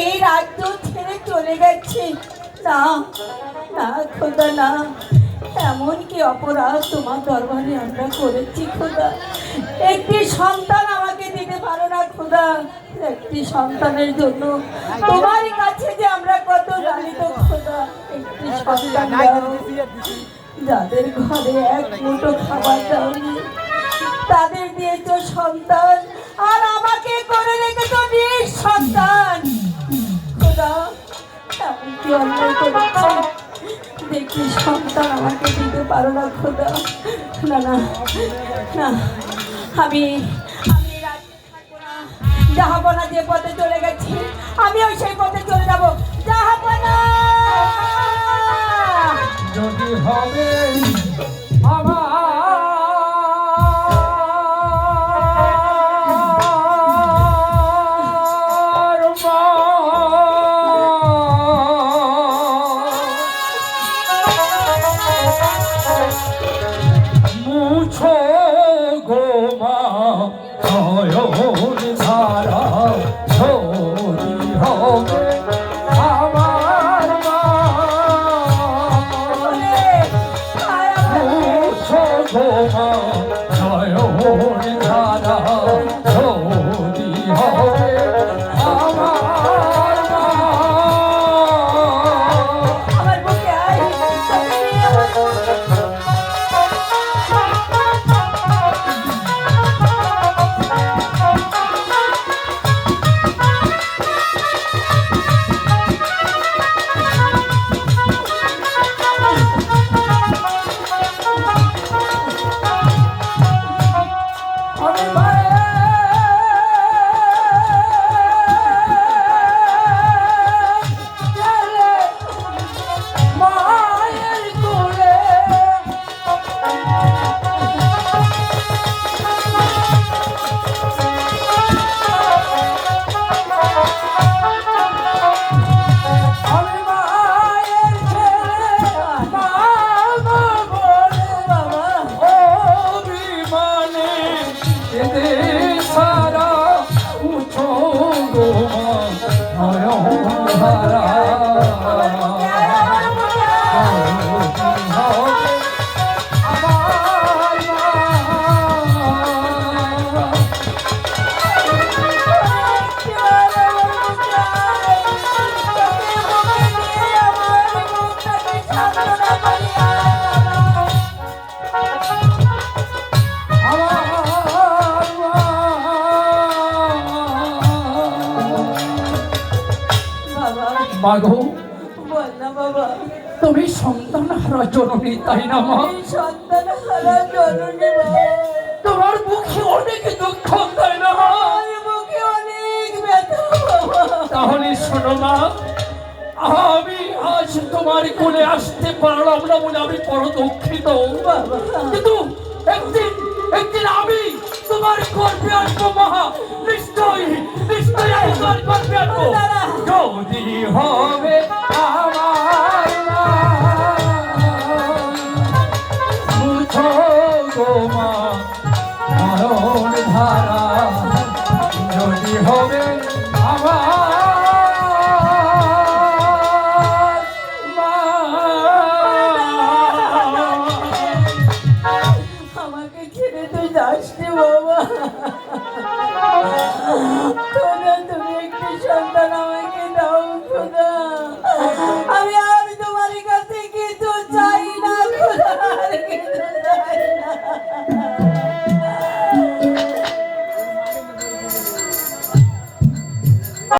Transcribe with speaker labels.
Speaker 1: এই রাজ্য ছেড়ে চলে গেছে। না না খোদা না, এমন কি অপরাধ তোমার দরবারে আমরা করেছি খোদা? একটি সন্তান আমাকে দিতে পারো না খোদা? একটি সন্তানের জন্য তোমার কাছে যে আমরা কত লালিত খোদা। একটি সন্তান দাও, যাদের ঘরে এক মুঠো খাবার দাওনি তাদের দিয়েছো সন্তান, আর আমাকে করে রেখেছো নিঃসন্তান খোদা। এমন কি অন্যায় করেছি? দেখি সন্তান আমাকে দিতে পারো না খোদা? না না না, আমি আমি রাজ্যে থাকবো না। জাহাপনা যে পথে চলে গেছি আমিও সেই পথে চলে যাবো। জাহাপনা
Speaker 2: যদি হবে আমার মুছো গো মা নয়ন ধারা যদি হবে আমার মা, মুছো গো মা নয়ন ধারা যদি হবে আমার মা।
Speaker 1: আমার বুকে আয়, তোকে নিয়ে আমার বুকে।
Speaker 2: মাগো,
Speaker 1: বল না বাবা,
Speaker 2: তুমি সন্তান হারা জননী তাই না মা?
Speaker 1: সন্তান হারা জননী বাবা।
Speaker 2: তোমার মুখে অনেক দুঃখ তাই না মা?
Speaker 1: আমার বুকে অনেক ব্যথা বাবা।
Speaker 2: তাহলে শোনো মা, আমি আজ তোমার কোলে আসতে পারলাম না বলে আমি বড় দুঃখিত
Speaker 1: বাবা।
Speaker 2: কিন্তু একদিন একদিন আমি তোমার গর্ভে আসবো মা, নিশ্চয়ই নিশ্চয়ই আমি তোমার গর্ভে আসবো। যদি হয়